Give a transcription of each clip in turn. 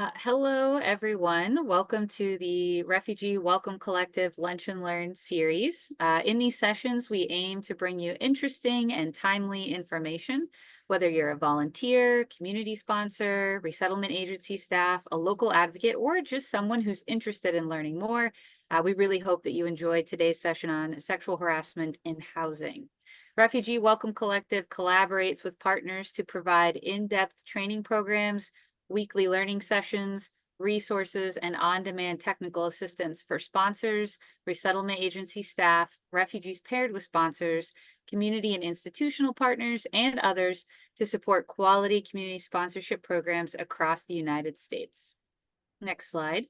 Hello, everyone. Welcome to the Refugee Welcome Collective Lunch and Learn series. In these sessions, we aim to bring you interesting and timely information, whether you're a volunteer, community sponsor, resettlement agency staff, a local advocate, or just someone who's interested in learning more. We really hope that you enjoyed today's session on sexual harassment in housing. Refugee Welcome Collective collaborates with partners to provide in-depth training programs, weekly learning sessions, resources, and on-demand technical assistance for sponsors, resettlement agency staff, refugees paired with sponsors, community and institutional partners, and others to support quality community sponsorship programs across the United States. Next slide.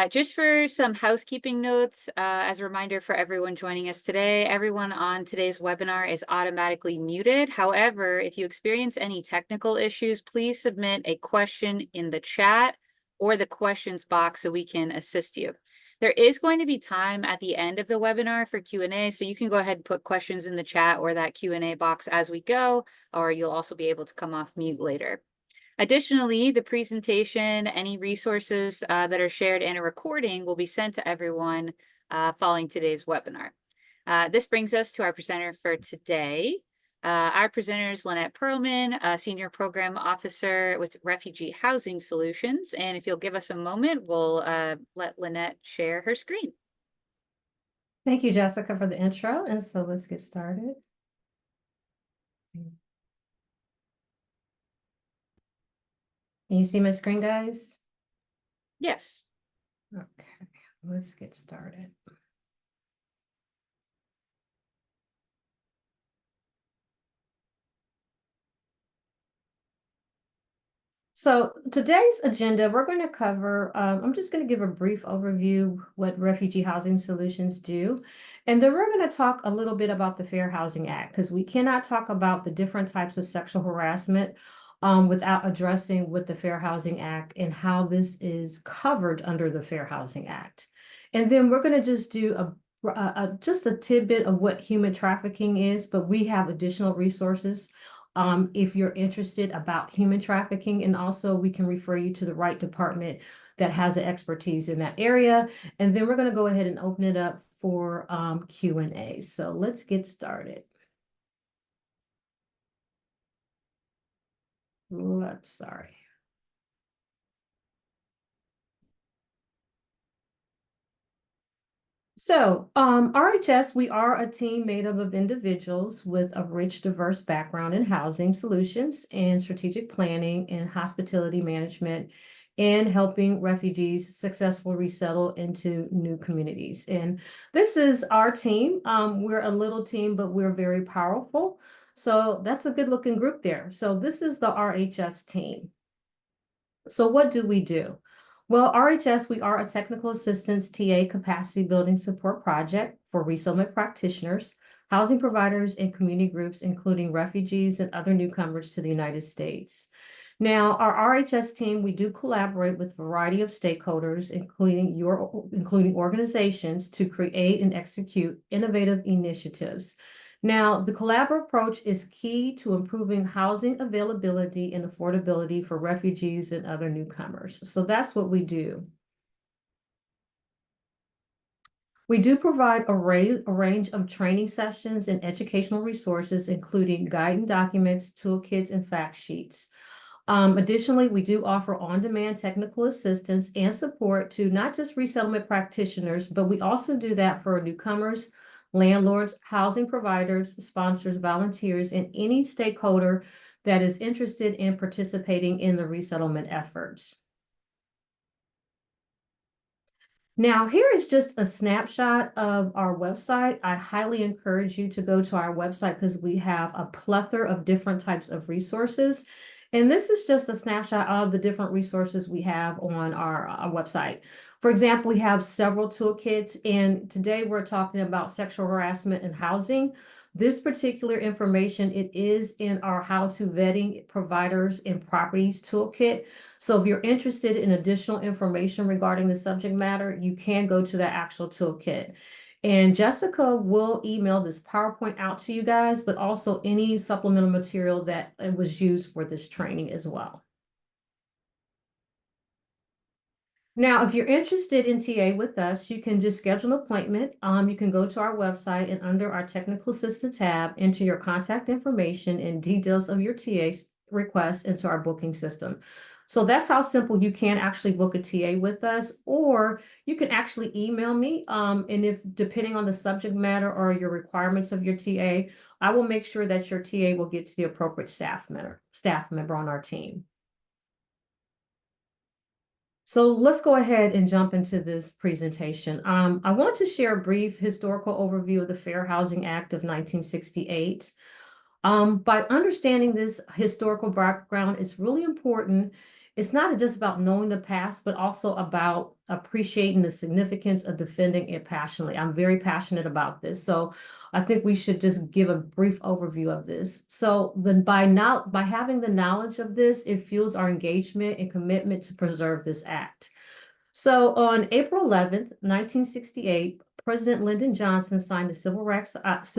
Just for some housekeeping notes, as a reminder for everyone joining us today, everyone on today's webinar is automatically muted. However, if you experience any technical issues, please submit a question in the chat or the questions box so we can assist you. There is going to be time at the end of the webinar for Q&A, so you can go ahead and put questions in the chat or that Q&A box as we go, or you'll also be able to come off mute later. Additionally, the presentation, any resources that are shared, and a recording will be sent to everyone following today's webinar. This brings us to our presenter for today. Our presenter is Lynette Perlman, a Senior Program Officer with Refugee Housing Solutions. And if you'll give us a moment, we'll let Lynette share her screen. Thank you, Jessica, for the intro. And so let's get started. Can you see my screen, guys? Yes. Okay, let's get started. So today's agenda, we're going to cover, I'm just going to give a brief overview what Refugee Housing Solutions do. And then we're going to talk a little bit about the Fair Housing Act, because we cannot talk about the different types of sexual harassment without addressing what the Fair Housing Act and how this is covered under the Fair Housing Act. And then we're going to just do just a tidbit of what human trafficking is, but we have additional resources if you're interested about human trafficking, and also we can refer you to the right department that has the expertise in that area. And then we're going to go ahead and open it up for Q&A. So let's get started. Oops, sorry. So RHS, we are a team made up of individuals with a rich, diverse background in housing solutions and strategic planning and hospitality management, and helping refugees successfully resettle into new communities. And this is our team. We're a little team, but we're very powerful. So that's a good looking group there. So this is the RHS team. So what do we do? Well, RHS, we are a technical assistance TA capacity building support project for resettlement practitioners, housing providers, and community groups, including refugees and other newcomers to the United States. Now, our RHS team, we do collaborate with a variety of stakeholders, including organizations, to create and execute innovative initiatives. Now, the collaborative approach is key to improving housing availability and affordability for refugees and other newcomers. So that's what we do. We do provide a range of training sessions and educational resources, including guidance documents, toolkits, and fact sheets. Additionally, we do offer on-demand technical assistance and support to not just resettlement practitioners, but we also do that for newcomers, landlords, housing providers, sponsors, volunteers, and any stakeholder that is interested in participating in the resettlement efforts. Now, here is just a snapshot of our website. I highly encourage you to go to our website because we have a plethora of different types of resources. And this is just a snapshot of the different resources we have on our website. For example, we have several toolkits, and today we're talking about sexual harassment in housing. This particular information, it is in our How to Vetting Providers and Properties toolkit. So if you're interested in additional information regarding the subject matter, you can go to that actual toolkit. And Jessica will email this PowerPoint out to you guys, but also any supplemental material that was used for this training as well. Now, if you're interested in TA with us, you can just schedule an appointment. You can go to our website and under our technical assistant tab, enter your contact information and details of your TA request into our booking system. So that's how simple you can actually book a TA with us, or you can actually email me. And if depending on the subject matter or your requirements of your TA, I will make sure that your TA will get to the appropriate staff member on our team. So let's go ahead and jump into this presentation. I want to share a brief historical overview of the Fair Housing Act of 1968. By understanding this historical background, it's really important. It's not just about knowing the past, but also about appreciating the significance of defending it passionately. I'm very passionate about this. So I think we should just give a brief overview of this. So then by having the knowledge of this, it fuels our engagement and commitment to preserve this act. So on April 11th, 1968, President Lyndon Johnson signed the Civil Rights Act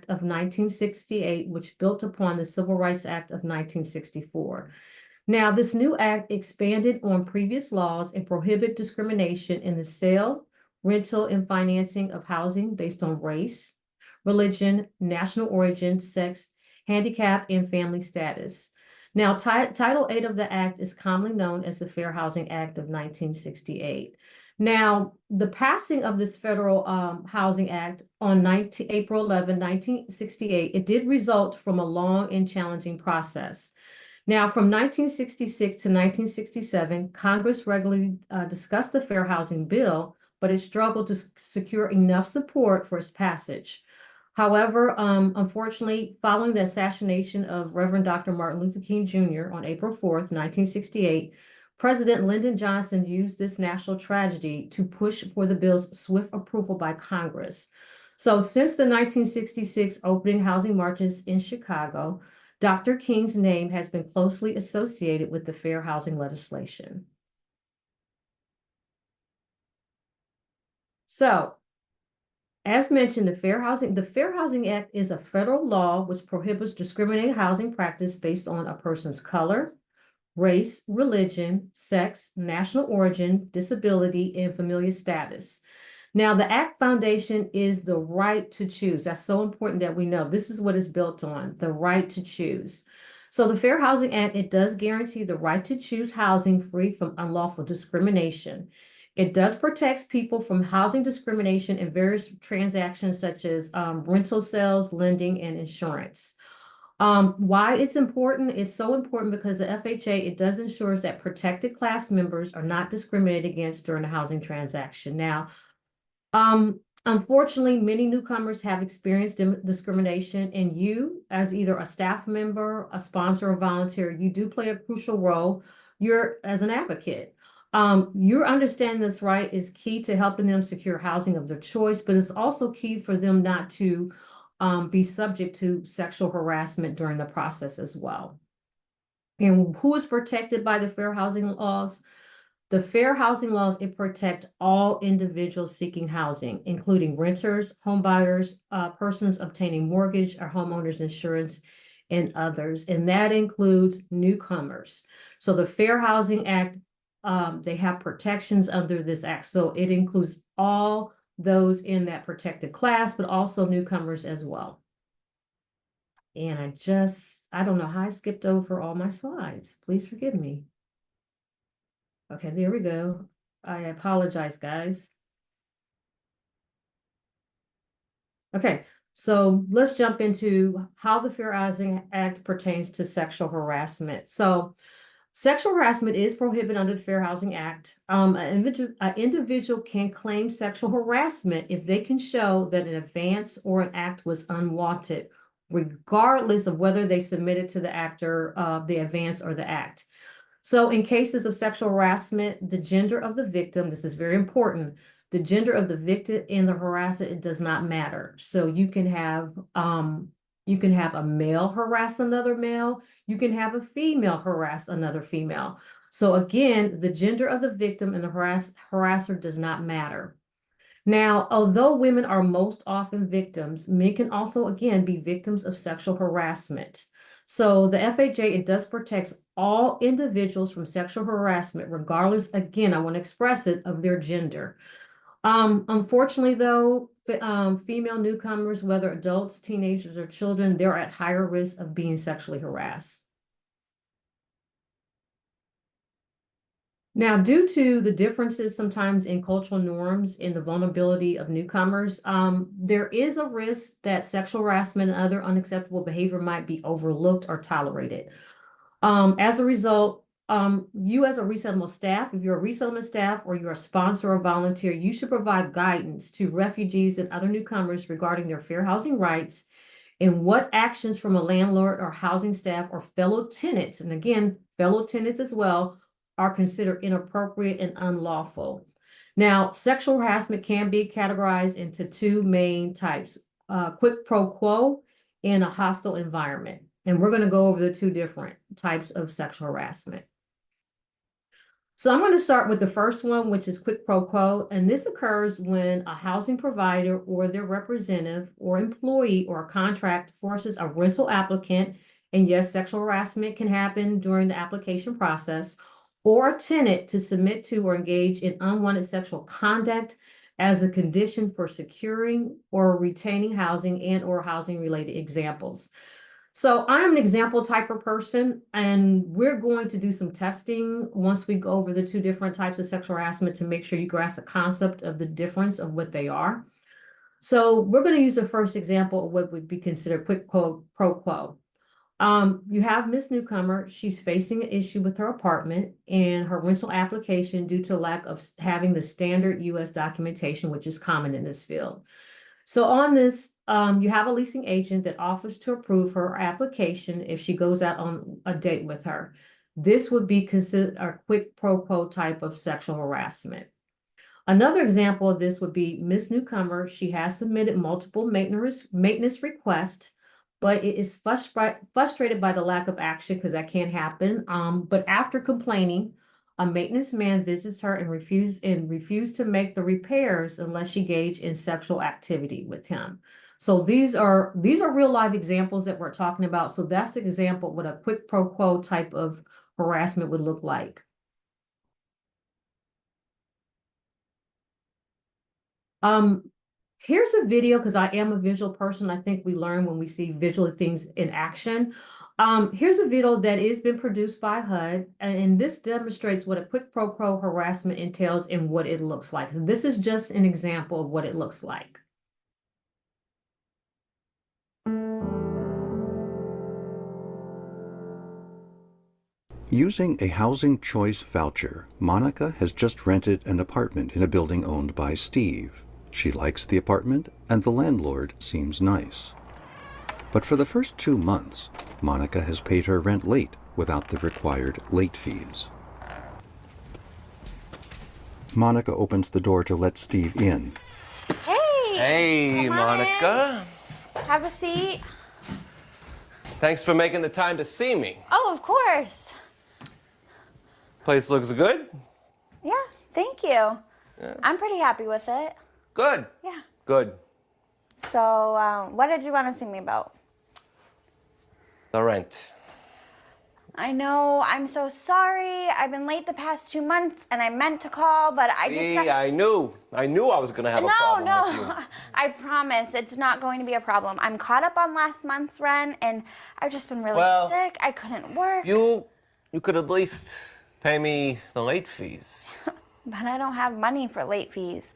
of 1968, which built upon the Civil Rights Act of 1964. Now, this new act expanded on previous laws and prohibit discrimination in the sale, rental, and financing of housing based on race, religion, national origin, sex, handicap, and family status. Now, Title 8 of the Act is commonly known as the Fair Housing Act of 1968. Now, the passing of this federal Housing Act on April 11, 1968, it did result from a long and challenging process. Now, from 1966 to 1967, Congress regularly discussed the Fair Housing Bill, but it struggled to secure enough support for its passage. However, unfortunately, following the assassination of Reverend Dr. Martin Luther King Jr. on April 4th, 1968, President Lyndon Johnson used this national tragedy to push for the bill's swift approval by Congress. So since the 1966 opening housing marches in Chicago, Dr. King's name has been closely associated with the fair housing legislation. So, as mentioned, the Fair Housing Act is a federal law which prohibits discriminating housing practice based on a person's color, race, religion, sex, national origin, disability, and familial status. Now, the Act foundation is the right to choose. That's so important that we know. This is what it's built on, the right to choose. So the Fair Housing Act, it does guarantee the right to choose housing free from unlawful discrimination. It does protect people from housing discrimination in various transactions such as rental sales, lending, and insurance. Why it's important? It's so important because the FHA, it does ensure that protected class members are not discriminated against during a housing transaction. Now, unfortunately, many newcomers have experienced discrimination, and you, as either a staff member, a sponsor, or volunteer, you do play a crucial role. You're as an advocate. Your understanding this right is key to helping them secure housing of their choice, but it's also key for them not to be subject to sexual harassment during the process as well. And who is protected by the fair housing laws? The fair housing laws, it protect all individuals seeking housing, including renters, homebuyers, persons obtaining mortgage or homeowners insurance, and others. And that includes newcomers. So the Fair Housing Act, they have protections under this act. So it includes all those in that protected class, but also newcomers as well. And I don't know how I skipped over all my slides. Please forgive me. Okay, there we go. I apologize, guys. Okay, so let's jump into how the Fair Housing Act pertains to sexual harassment. So sexual harassment is prohibited under the Fair Housing Act. An individual can claim sexual harassment if they can show that an advance or an act was unwanted, regardless of whether they submitted to the actor the advance or the act. So in cases of sexual harassment, the gender of the victim, this is very important, the gender of the victim and the harasser, it does not matter. So you can have a male harass another male, you can have a female harass another female. So again, the gender of the victim and the harasser does not matter. Now, although women are most often victims, men can also, again, be victims of sexual harassment. So the FHA, it does protect all individuals from sexual harassment, regardless, again, I want to express it, of their gender. Unfortunately, though, female newcomers, whether adults, teenagers, or children, they're at higher risk of being sexually harassed. Now, due to the differences sometimes in cultural norms and the vulnerability of newcomers, there is a risk that sexual harassment and other unacceptable behavior might be overlooked or tolerated. As a result, you as a resettlement staff, if you're a resettlement staff or you're a sponsor or volunteer, you should provide guidance to refugees and other newcomers regarding their fair housing rights and what actions from a landlord or housing staff or fellow tenants, and again, fellow tenants as well, are considered inappropriate and unlawful. Now, sexual harassment can be categorized into two main types, quid pro quo and a hostile environment. And we're going to go over the two different types of sexual harassment. So I'm going to start with the first one, which is quid pro quo. And this occurs when a housing provider or their representative or employee or contract forces a rental applicant, and yes, sexual harassment can happen during the application process, or a tenant to submit to or engage in unwanted sexual conduct as a condition for securing or retaining housing and or housing related examples. So I'm an example type of person, and we're going to do some testing once we go over the two different types of sexual harassment to make sure you grasp the concept of the difference of what they are. So we're going to use the first example of what would be considered quid pro quo. You have Miss Newcomer. She's facing an issue with her apartment and her rental application due to lack of having the standard U.S. documentation, which is common in this field. So on this, you have a leasing agent that offers to approve her application if she goes out on a date with her. This would be considered a quid pro quo type of sexual harassment. Another example of this would be Miss Newcomer. She has submitted multiple maintenance requests, but it is frustrated by the lack of action because that can't happen. But after complaining, a maintenance man visits her and refused to make the repairs unless she engaged in sexual activity with him. So these are real life examples that we're talking about. So that's an example of what a quid pro quo type of harassment would look like. Um, Here's a video because I am a visual person. I think we learn when we see visual things in action. Here's a video that has been produced by HUD, and this demonstrates what a quid pro quo harassment entails and what it looks like. So this is just an example of what it looks like. Using a housing choice voucher, Monica has just rented an apartment in a building owned by Steve. She likes the apartment, and the landlord seems nice. But for the first 2 months, Monica has paid her rent late without the required late fees. Monica opens the door to let Steve in. Hey! Hey, Come on Monica. in. Have a seat. Thanks for making the time to see me. Oh, of course. Place looks good? Yeah, thank you. Yeah. I'm pretty happy with it. Good. Yeah. Good. So, what did you want to see me about? The rent. I know, I'm so sorry. I've been late the past 2 months, and I meant to call, but I just See, got... I knew I was gonna have a problem with you. No, I promise it's not going to be a problem. I'm caught up on last month's rent, and I've just been really sick. I couldn't work. You could at least pay me the late fees. But I don't have money for late fees.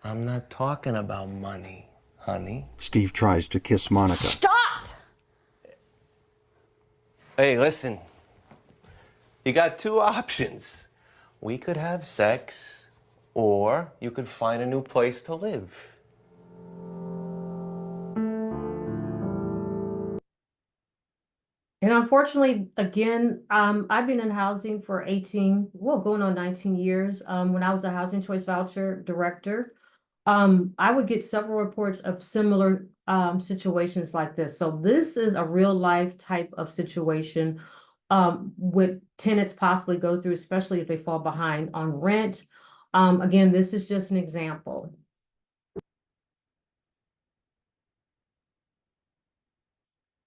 I'm not talking about money, honey. Steve tries to kiss Monica. Stop! Hey, listen. You got 2 options. We could have sex, or you could find a new place to live. And unfortunately, again, I've been in housing for 18, well, going on 19 years. When I was a housing choice voucher director, I would get several reports of similar situations like this. So this is a real life type of situation with tenants possibly go through, especially if they fall behind on rent. Again, this is just an example.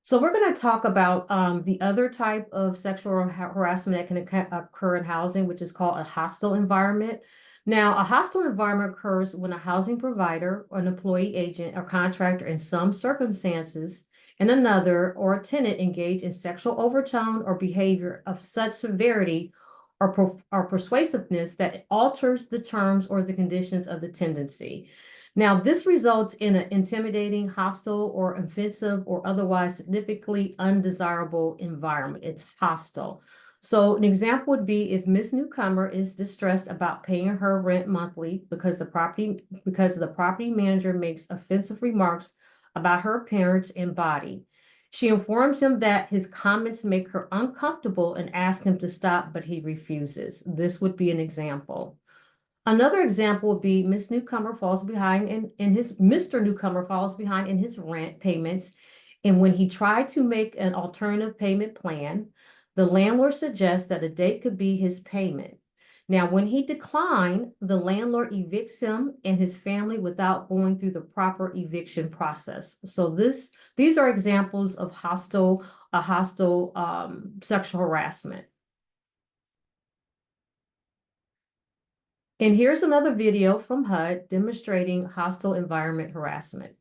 So we're going to talk about the other type of sexual harassment that can occur in housing, which is called a hostile environment. Now, a hostile environment occurs when a housing provider or an employee agent or contractor in some circumstances and another or a tenant engage in sexual overtone or behavior of such severity or persuasiveness that alters the terms or the conditions of the tenancy. Now, this results in an intimidating, hostile, or offensive, or otherwise significantly undesirable environment. It's hostile. So an example would be if Miss Newcomer is distressed about paying her rent monthly because the property manager makes offensive remarks about her appearance and body. She informs him that his comments make her uncomfortable and asks him to stop, but he refuses. This would be an example. Another example would be Mr. Newcomer falls behind in his rent payments. And when he tried to make an alternative payment plan, the landlord suggests that a date could be his payment. Now, when he declined, the landlord evicts him and his family without going through the proper eviction process. So these are examples of hostile sexual harassment. And here's another video from HUD demonstrating hostile environment harassment.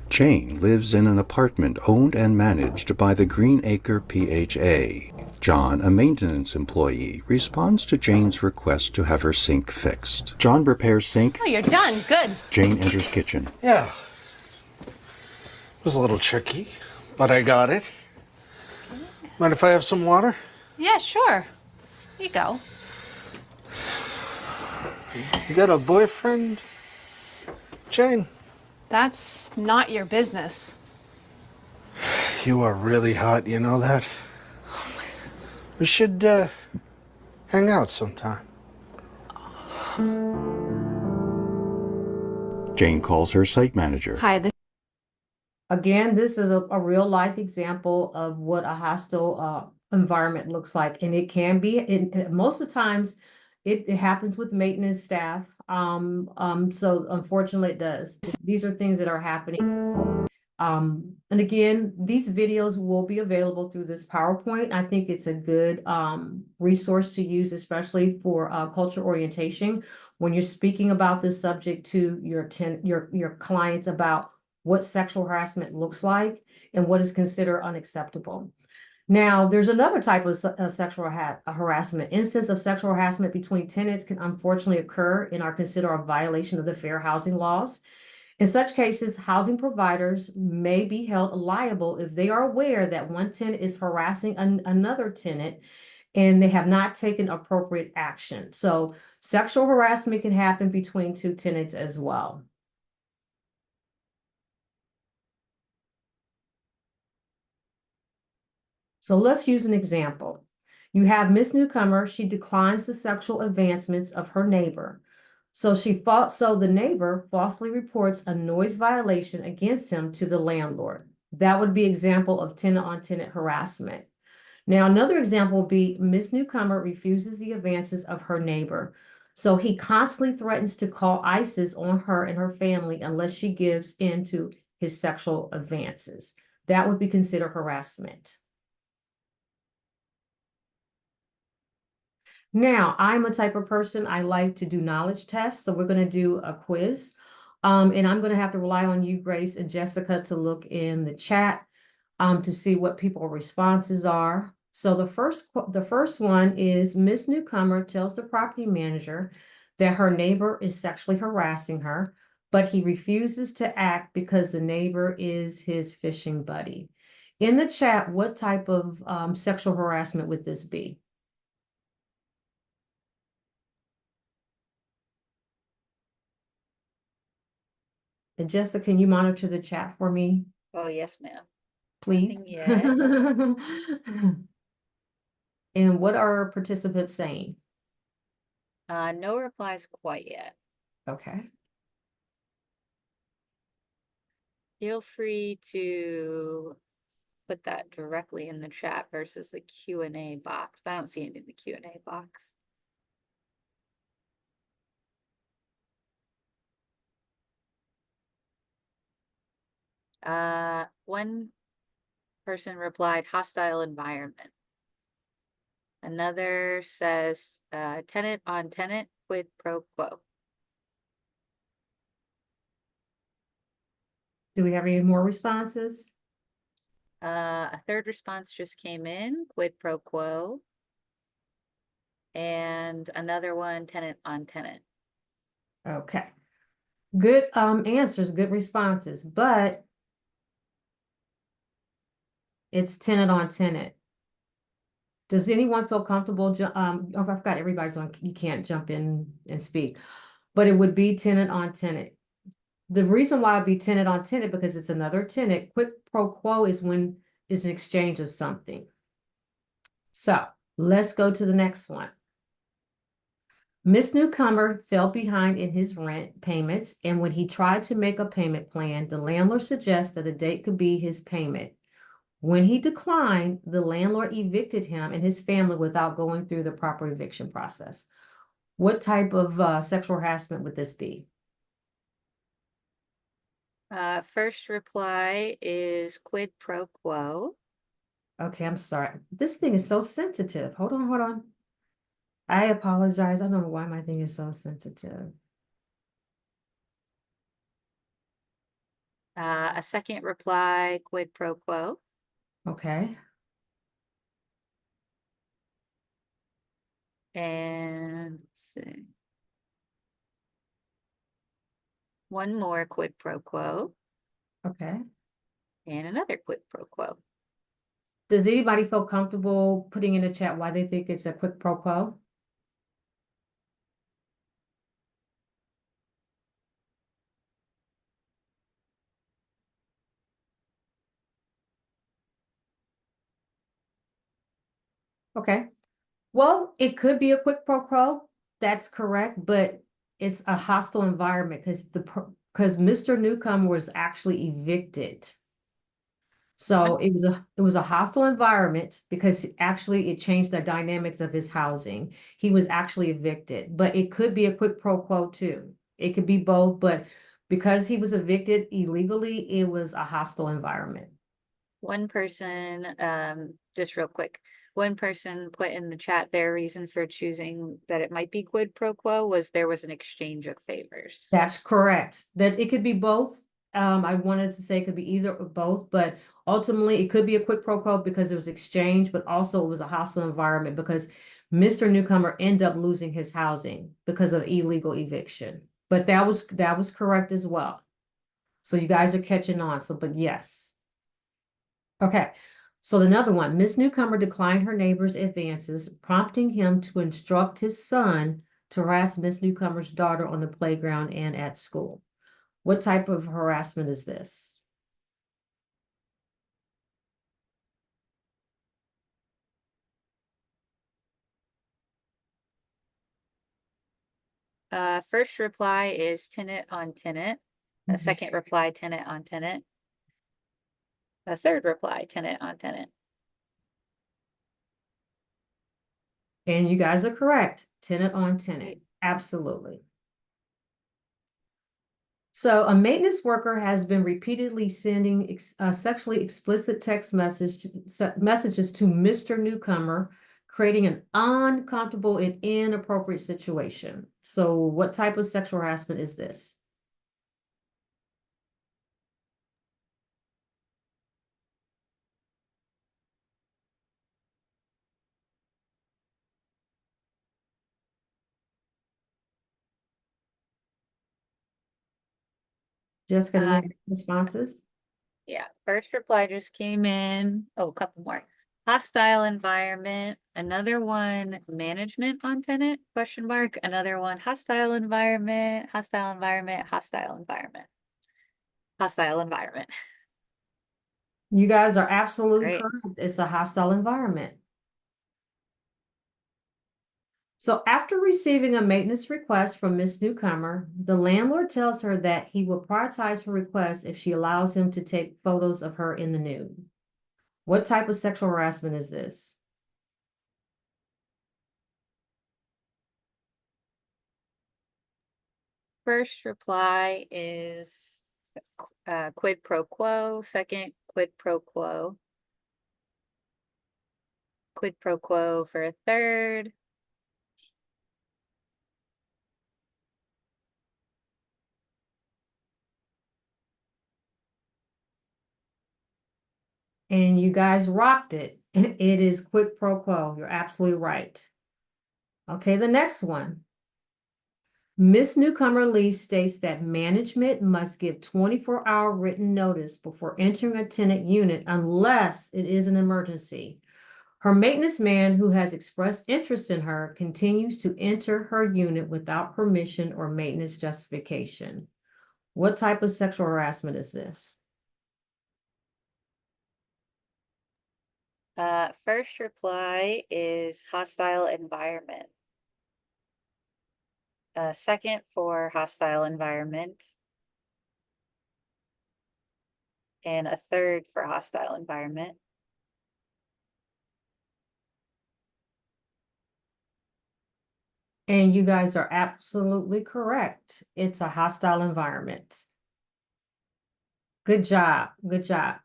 Jane lives in an apartment owned and managed by the Greenacre PHA. John, a maintenance employee, responds to Jane's request to have her sink fixed. John repairs sink. Oh, you're done. Good. Jane enters kitchen. Yeah. It was a little tricky, but I got it. Mind if I have some water? Yeah, sure. Here you go. You got a boyfriend, Jane? That's not your business. You are really hot, you know that? We should hang out sometime. Jane calls her site manager. Hi, Again, this is a real life example of what a hostile environment looks like. And it can be, most of the times, it happens with maintenance staff. So unfortunately it does. These are things that are happening. And again, these videos will be available through this PowerPoint. I think it's a good resource to use, especially for cultural orientation. When you're speaking about this subject to your clients about what sexual harassment looks like and what is considered unacceptable. Now, there's another type of sexual harassment. Instances of sexual harassment between tenants can unfortunately occur and are considered a violation of the fair housing laws. In such cases, housing providers may be held liable if they are aware that one tenant is harassing another tenant and they have not taken appropriate action. So sexual harassment can happen between two tenants as well. So let's use an example. You have Miss Newcomer. She declines the sexual advancements of her neighbor. So the neighbor falsely reports a noise violation against him to the landlord. That would be example of tenant-on-tenant harassment. Now, another example would be Miss Newcomer refuses the advances of her neighbor. So he constantly threatens to call ISIS on her and her family unless she gives in to his sexual advances. That would be considered harassment. Now, I'm a type of person, I like to do knowledge tests. So we're going to do a quiz. And I'm going to have to rely on you, Grace and Jessica, to look in the chat to see what people's responses are. So the first one is Miss Newcomer tells the property manager that her neighbor is sexually harassing her, but he refuses to act because the neighbor is his fishing buddy. In the chat, what type of sexual harassment would this be? And Jessica, can you monitor the chat for me, Oh, yes, ma'am. please? Nothing yet. And what are participants saying? No replies quite yet. Okay. Feel free to put that directly in the chat versus the Q&A box, but I don't see it in the Q&A box. One person replied hostile environment. Another says tenant on tenant quid pro quo. Do we have any more responses? A third response just came in, quid pro quo. And another one, tenant on tenant. Okay. Good answers, good responses, but it's tenant on tenant. Does anyone feel comfortable? Oh, I forgot everybody's on, you can't jump in and speak, but it would be tenant on tenant. The reason why it'd be tenant on tenant because it's another tenant. Quid pro quo is when it's an exchange of something. So let's go to the next one. Miss Newcomer fell behind in his rent payments, and when he tried to make a payment plan, the landlord suggested that a date could be his payment. When he declined, the landlord evicted him and his family without going through the proper eviction process. What type of sexual harassment would this be? First reply is quid pro quo. Okay, I'm sorry. This thing is so sensitive. Hold on, hold on. I apologize. I don't know why my thing is so sensitive. A second reply, quid pro quo. Okay. And let's see. One more quid pro quo Okay. and another quid pro quo. Does anybody feel comfortable putting in the chat why they think it's a quid pro quo? Okay. Well, it could be a quid pro quo. That's correct, but it's a hostile environment because Mr. Newcomer was actually evicted. So it was a hostile environment because actually it changed the dynamics of his housing. He was actually evicted, but it could be a quid pro quo too. It could be both, but because he was evicted illegally, it was a hostile environment. One person, just real quick, one person put in the chat their reason for choosing that it might be quid pro quo was there was an exchange of favors. That's correct. That it could be both. I wanted to say it could be either or both, but ultimately it could be a quid pro quo because it was exchange, but also it was a hostile environment because Mr. Newcomer ended up losing his housing because of illegal eviction. But that was correct as well. So you guys are catching on. So, but yes. Okay. So another one, Miss Newcomer declined her neighbor's advances, prompting him to instruct his son to harass Miss Newcomer's daughter on the playground and at school. What type of harassment is this? First reply is tenant on tenant. A second reply, tenant on tenant. A third reply, tenant on tenant. And you guys are correct. Tenant on tenant. Absolutely. So a maintenance worker has been repeatedly sending sexually explicit text messages to Mr. Newcomer, creating an uncomfortable and inappropriate situation. So what type of sexual harassment is this? Jessica, do we have responses? Yeah, first reply just came in. Oh, a couple more. Hostile environment. Another one, management on tenant, question mark. Another one, hostile environment, hostile environment, hostile environment. Hostile environment. You guys are absolutely Great. correct. It's a hostile environment. So after receiving a maintenance request from Miss Newcomer, the landlord tells her that he will prioritize her request if she allows him to take photos of her in the nude. What type of sexual harassment is this? First reply is quid pro quo, second quid pro quo, quid pro quo for a third. And you guys rocked it. It is quid pro quo. You're absolutely right. Okay, the next one. Miss Newcomer Lee states that management must give 24-hour written notice before entering a tenant unit unless it is an emergency. Her maintenance man, who has expressed interest in her, continues to enter her unit without permission or maintenance justification. What type of sexual harassment is this? First reply is hostile environment. Second for hostile environment. And a third for hostile environment. And you guys are absolutely correct. It's a hostile environment. Good job. Good job.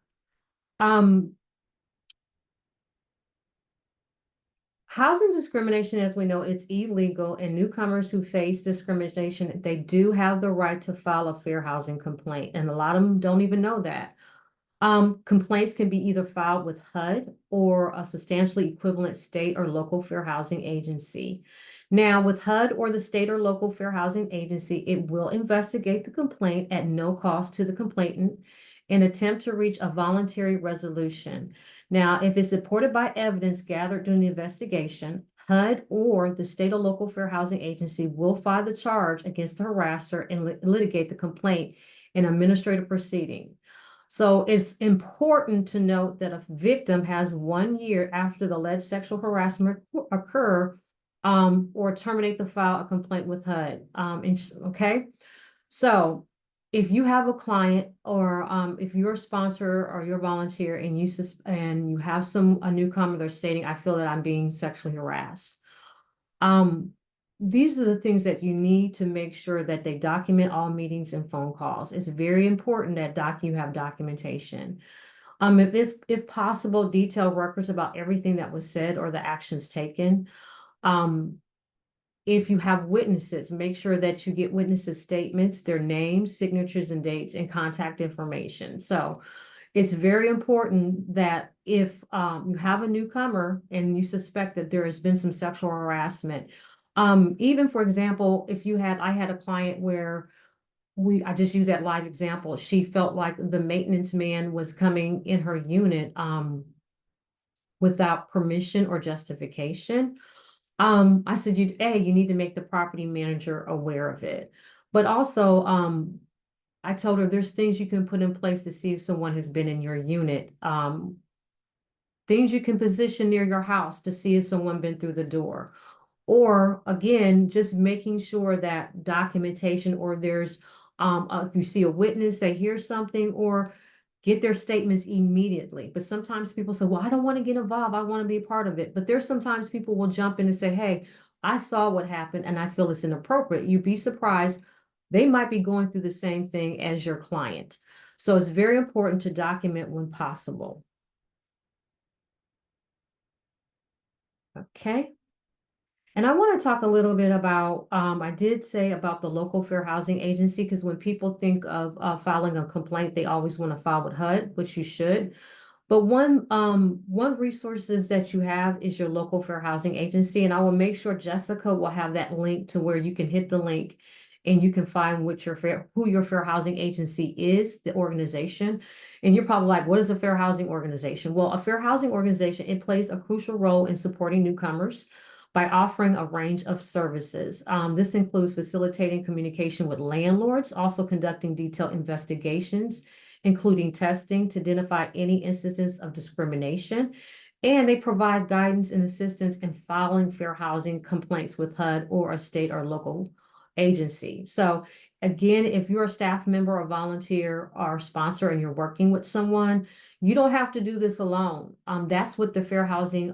Housing discrimination, as we know, it's illegal, and newcomers who face discrimination, they do have the right to file a fair housing complaint, and a lot of them don't even know that. Complaints can be either filed with HUD or a substantially equivalent state or local fair housing agency. Now, with HUD or the state or local fair housing agency, it will investigate the complaint at no cost to the complainant and attempt to reach a voluntary resolution. Now, if it's supported by evidence gathered during the investigation, HUD or the state or local fair housing agency will file the charge against the harasser and litigate the complaint in administrative proceeding. So it's important to note that a victim has 1 year after the alleged sexual harassment occur, or terminate the file a complaint with HUD. Okay, so if you have a client or if you're a sponsor or you're a volunteer and you have a newcomer that's stating, I feel that I'm being sexually harassed. These are the things that you need to make sure that they document all meetings and phone calls. It's very important that you have documentation. If possible, detailed records about everything that was said or the actions taken. If you have witnesses, make sure that you get witnesses' statements, their names, signatures, and dates, and contact information. So it's very important that if you have a newcomer and you suspect that there has been some sexual harassment, even for example, I had a client where I just use that live example. She felt like the maintenance man was coming in her unit without permission or justification. I said, you need to make the property manager aware of it. But also, I told her there's things you can put in place to see if someone has been in your unit. Things you can position near your house to see if someone been through the door. Or again, just making sure that documentation, or there's, if you see a witness, they hear something, or get their statements immediately. But sometimes people say, well, I don't want to get involved. I want to be a part of it. But there's sometimes people will jump in and say, hey, I saw what happened and I feel it's inappropriate. You'd be surprised. They might be going through the same thing as your client. So it's very important to document when possible. Okay. And I want to talk a little bit about, I did say about the local fair housing agency, because when people think of filing a complaint, they always want to file with HUD, which you should. But one resources that you have is your local fair housing agency. And I will make sure Jessica will have that link to where you can hit the link and you can find who your fair housing agency is, the organization. And you're probably like, what is a fair housing organization? Well, a fair housing organization, it plays a crucial role in supporting newcomers by offering a range of services. This includes facilitating communication with landlords, also conducting detailed investigations, including testing to identify any instances of discrimination. And they provide guidance and assistance in filing fair housing complaints with HUD or a state or local agency. So Again, if you're a staff member or volunteer or sponsor and you're working with someone, you don't have to do this alone. That's what the fair housing,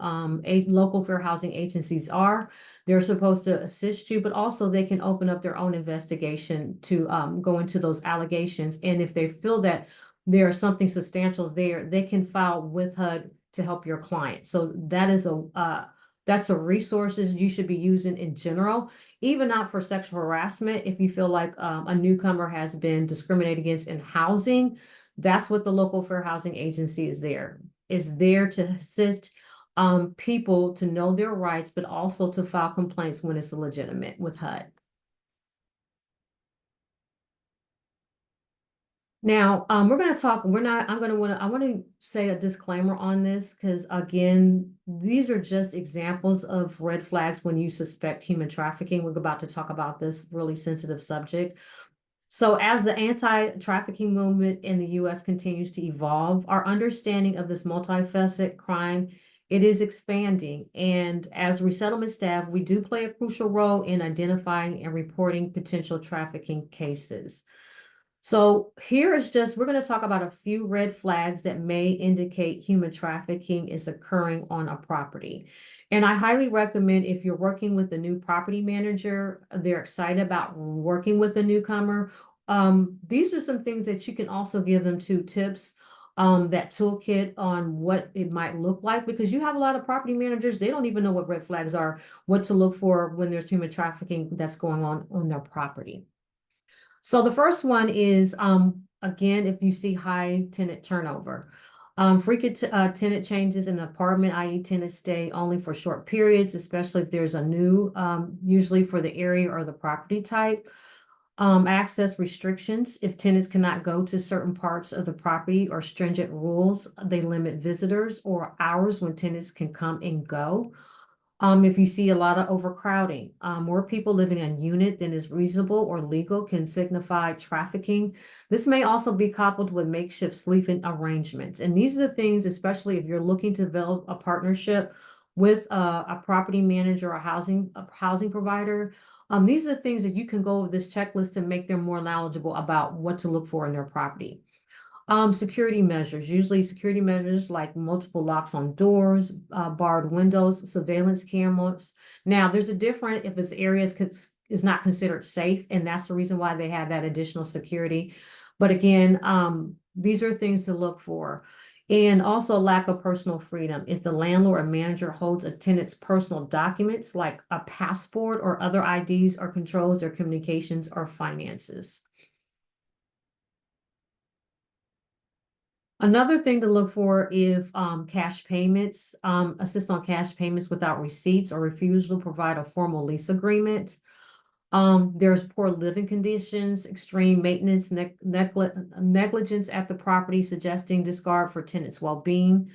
local fair housing agencies are. They're supposed to assist you, but also they can open up their own investigation to go into those allegations. And if they feel that there's something substantial there, they can file with HUD to help your client. So that is that's a resources you should be using in general, even not for sexual harassment. If you feel like a newcomer has been discriminated against in housing, that's what the local fair housing agency is there to assist people to know their rights, but also to file complaints when it's legitimate with HUD. Now, we're going to talk, I want to say a disclaimer on this because again, these are just examples of red flags when you suspect human trafficking. We're about to talk about this really sensitive subject. So as the anti-trafficking movement in the US continues to evolve, our understanding of this multifaceted crime, it is expanding. And as resettlement staff, we do play a crucial role in identifying and reporting potential trafficking cases. So here is just, we're going to talk about a few red flags that may indicate human trafficking is occurring on a property. And I highly recommend if you're working with a new property manager, they're excited about working with a newcomer. These are some things that you can also give them two tips, that toolkit on what it might look like, because you have a lot of property managers, they don't even know what red flags are, what to look for when there's human trafficking that's going on their property. So the first one is, again, if you see high tenant turnover, frequent tenant changes in the apartment, i.e. tenants stay only for short periods, especially if there's a new, usually for the area or the property type. Access restrictions, if tenants cannot go to certain parts of the property or stringent rules, they limit visitors or hours when tenants can come and go. If you see a lot of overcrowding, more people living in a unit than is reasonable or legal can signify trafficking. This may also be coupled with makeshift sleeping arrangements. And these are the things, especially if you're looking to develop a partnership with a property manager or a housing provider. These are the things that you can go over this checklist to make them more knowledgeable about what to look for in their property. Security measures, usually security measures like multiple locks on doors, barred windows, surveillance cameras. Now, there's a difference if this area is not considered safe, and that's the reason why they have that additional security. But again, these are things to look for. And also lack of personal freedom. If the landlord or manager holds a tenant's personal documents like a passport or other IDs or controls their communications or finances. Another thing to look for if cash payments, assist on cash payments without receipts or refusal to provide a formal lease agreement. There's poor living conditions, extreme maintenance, negligence at the property, suggesting disregard for tenants' well-being.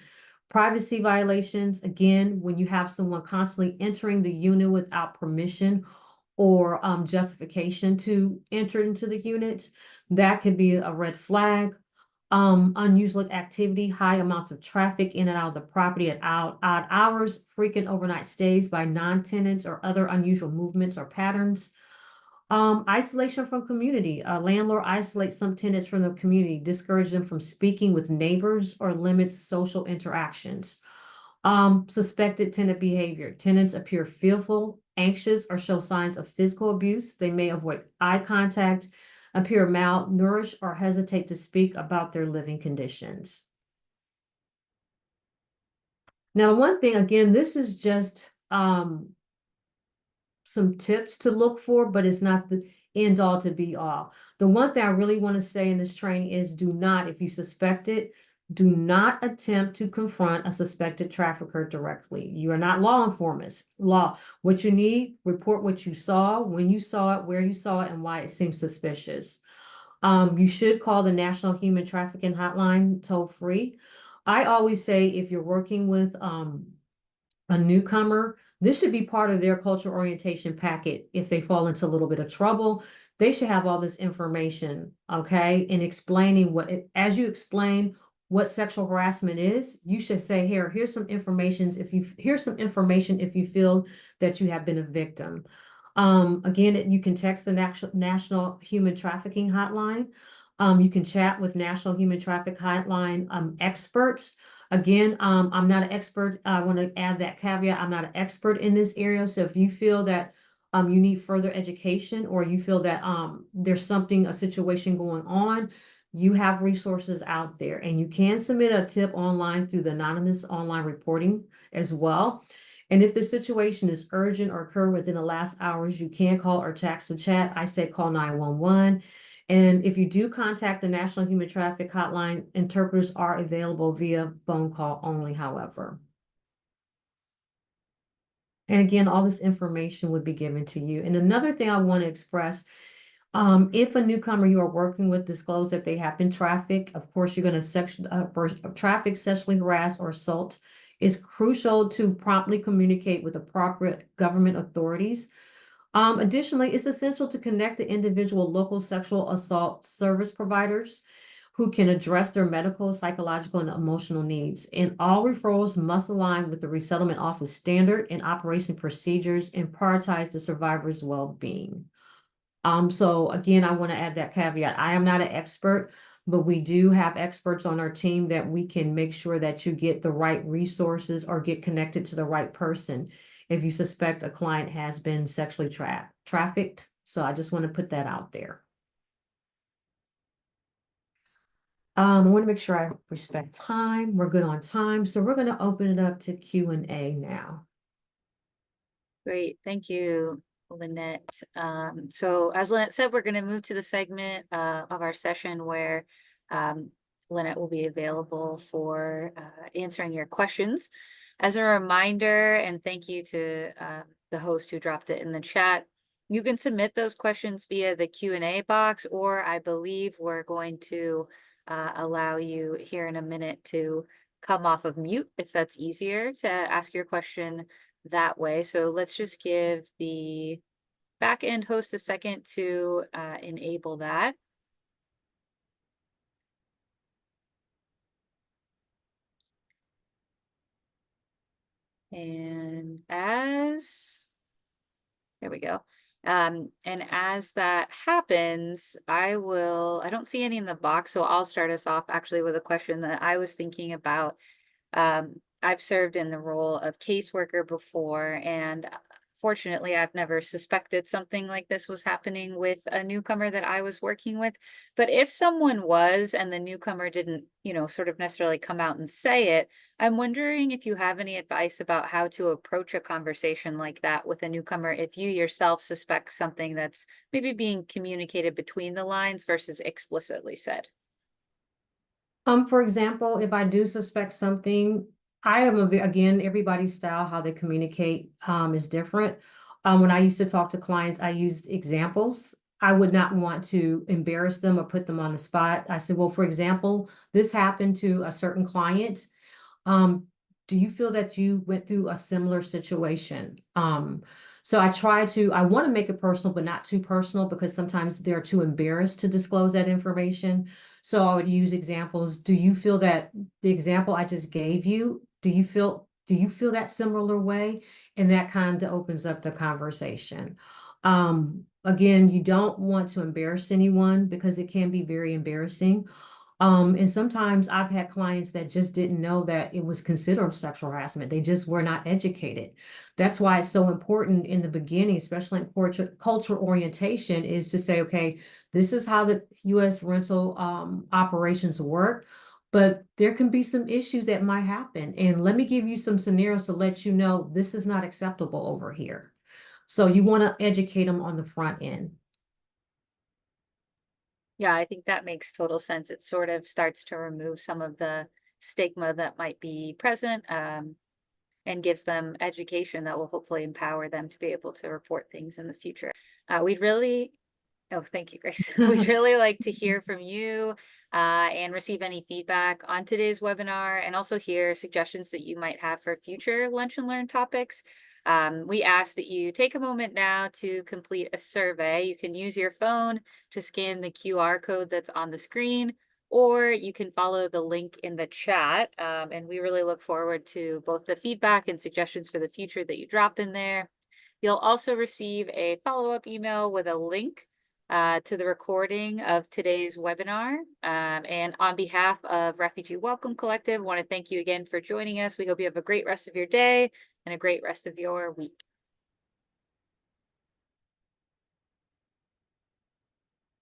Privacy violations, again, when you have someone constantly entering the unit without permission or justification to enter into the unit, that could be a red flag. Unusual activity, high amounts of traffic in and out of the property at odd hours, frequent overnight stays by non-tenants or other unusual movements or patterns. Isolation from community. A landlord isolates some tenants from the community, discourages them from speaking with neighbors or limits social interactions. Suspected tenant behavior. Tenants appear fearful, anxious, or show signs of physical abuse. They may avoid eye contact, appear malnourished, or hesitate to speak about their living conditions. Now, one thing, again, this is just some tips to look for, but it's not the end all to be all. The one thing I really want to say in this training is do not, if you suspect it, do not attempt to confront a suspected trafficker directly. You are not law enforcement. What you need, report what you saw, when you saw it, where you saw it, and why it seems suspicious. You should call the National Human Trafficking Hotline toll free. I always say if you're working with a newcomer, this should be part of their cultural orientation packet. If they fall into a little bit of trouble, they should have all this information, okay? And explaining as you explain what sexual harassment is, you should say, here's some information if you feel that you have been a victim. Again, you can text the National Human Trafficking Hotline. You can chat with National Human Traffic Hotline experts. Again, I'm not an expert. I want to add that caveat. I'm not an expert in this area. So if you feel that you need further education, or you feel that there's a situation going on, you have resources out there, and you can submit a tip online through the anonymous online reporting as well. And if the situation is urgent or occur within the last hours, you can call or text the chat. I say call 911. And if you do contact the National Human Traffic Hotline, interpreters are available via phone call only, however. And again, all this information would be given to you. And another thing I want to express, if a newcomer you are working with disclose that they have been trafficked, of course, you're going to traffic, sexually harass, or assault, it's crucial to promptly communicate with appropriate government authorities. Additionally, it's essential to connect the individual local sexual assault service providers who can address their medical, psychological, and emotional needs. And all referrals must align with the resettlement office standard and operation procedures and prioritize the survivor's well-being. So again, I want to add that caveat. I am not an expert, but we do have experts on our team that we can make sure that you get the right resources or get connected to the right person if you suspect a client has been sexually trafficked. So I just want to put that out there. I want to make sure I respect time. We're good on time. So we're going to open it up to Q&A now. Great, thank you, Lynette. So as Lynette said, we're going to move to the segment of our session where Lynette will be available for answering your questions. As a reminder, and thank you to the host who dropped it in the chat, you can submit those questions via the Q&A box, or I believe we're going to allow you here in a minute to come off of mute if that's easier to ask your question that way. So let's just give the back end host a second to enable that. And there we go. And as that happens, I don't see any in the box, so I'll start us off actually with a question that I was thinking about. I've served in the role of caseworker before, and fortunately, I've never suspected something like this was happening with a newcomer that I was working with. But if someone was, and the newcomer didn't, sort of necessarily come out and say it, I'm wondering if you have any advice about how to approach a conversation like that with a newcomer if you yourself suspect something that's maybe being communicated between the lines versus explicitly said. For example, if I do suspect something, I am again, everybody's style, how they communicate is different. When I used to talk to clients, I used examples. I would not want to embarrass them or put them on the spot. I said, well, for example, this happened to a certain client. Do you feel that you went through a similar situation? So I want to make it personal, but not too personal, because sometimes they're too embarrassed to disclose that information. So I would use examples. Do you feel that the example I just gave you, do you feel that similar way? And that kind of opens up the conversation. Again, you don't want to embarrass anyone because it can be very embarrassing. And sometimes I've had clients that just didn't know that it was considered sexual harassment. They just were not educated. That's why it's so important in the beginning, especially in culture orientation, is to say, okay, this is how the U.S. rental operations work, but there can be some issues that might happen. And let me give you some scenarios to let you know this is not acceptable over here. So you want to educate them on the front end. Yeah, I think that makes total sense. It sort of starts to remove some of the stigma that might be present, and gives them education that will hopefully empower them to be able to report things in the future. Oh, thank you, Grace. We'd really like to hear from you and receive any feedback on today's webinar, and also hear suggestions that you might have for future Lunch and Learn topics. We ask that you take a moment now to complete a survey. You can use your phone to scan the QR code that's on the screen, or you can follow the link in the chat. And we really look forward to both the feedback and suggestions for the future that you drop in there. You'll also receive a follow-up email with a link to the recording of today's webinar. And on behalf of Refugee Welcome Collective, I want to thank you again for joining us. We hope you have a great rest of your day and a great rest of your week.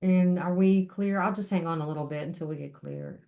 And are we clear? I'll just hang on a little bit until we get cleared.